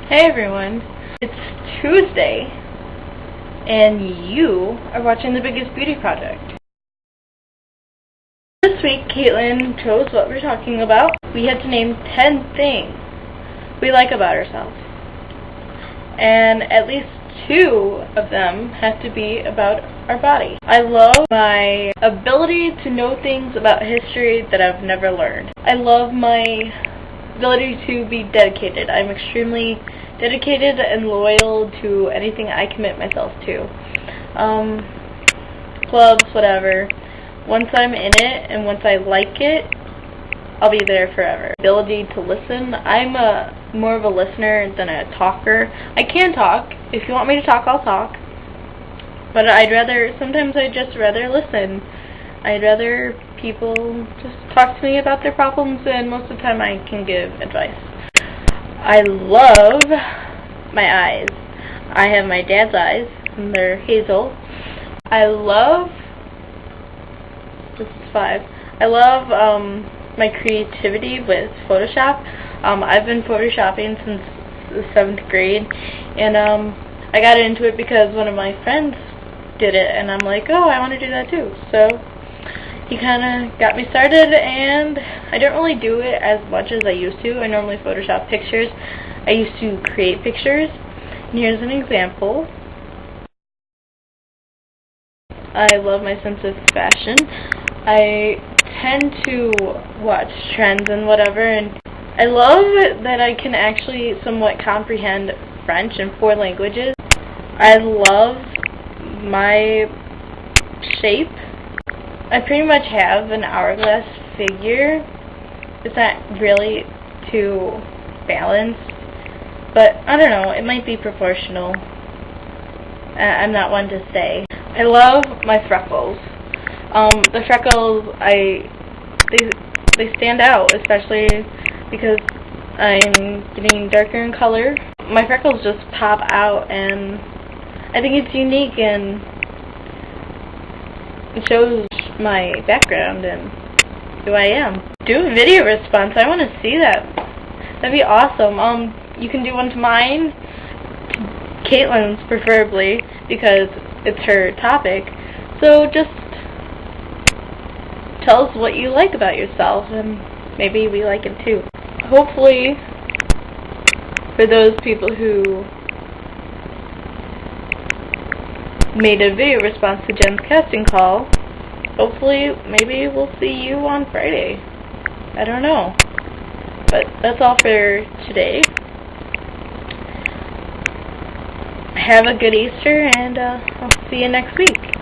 Hey everyone, it's Tuesday, and you are watching The Biggest Beauty Project. This week, Caitlin chose what we're talking about. We had to name 10 things we like about ourselves, and at least 2 of them have to be about our body. I love my ability to know things about history that I've never learned. I love my ability to be dedicated. I'm extremely dedicated and loyal to anything I commit myself to. Clubs, whatever. Once I'm in it and once I like it, I'll be there forever. Ability to listen. I'm more of a listener than a talker. I can talk. If you want me to talk, I'll talk. But sometimes I'd just rather listen. I'd rather people just talk to me about their problems, and most of the time I can give advice. I love my eyes. I have my dad's eyes, and they're hazel. This is 5. I love my creativity with Photoshop. I've been photoshopping since the 7th grade, and I got into it because one of my friends did it, and I'm like, oh, I want to do that too. So he kind of got me started, and I don't really do it as much as I used to. I normally Photoshop pictures. I used to create pictures. And here's an example. I love my sense of fashion. I tend to watch trends and whatever, and I love that I can actually somewhat comprehend French and 4 languages. I love my shape. I pretty much have an hourglass figure. It's not really too balanced, but I don't know, it might be proportional. I'm not one to say. I love my freckles. The freckles, they stand out, especially because I'm getting darker in color. My freckles just pop out, and I think it's unique, and it shows my background and who I am. Do a video response. I want to see that. That'd be awesome. You can do one to mine, Caitlin's preferably, because it's her topic. So just tell us what you like about yourself, and maybe we like it too. Hopefully, for those people who made a video response to Jen's casting call, hopefully, maybe we'll see you on Friday. I don't know. But that's all for today. Have a good Easter, and I'll see you next week.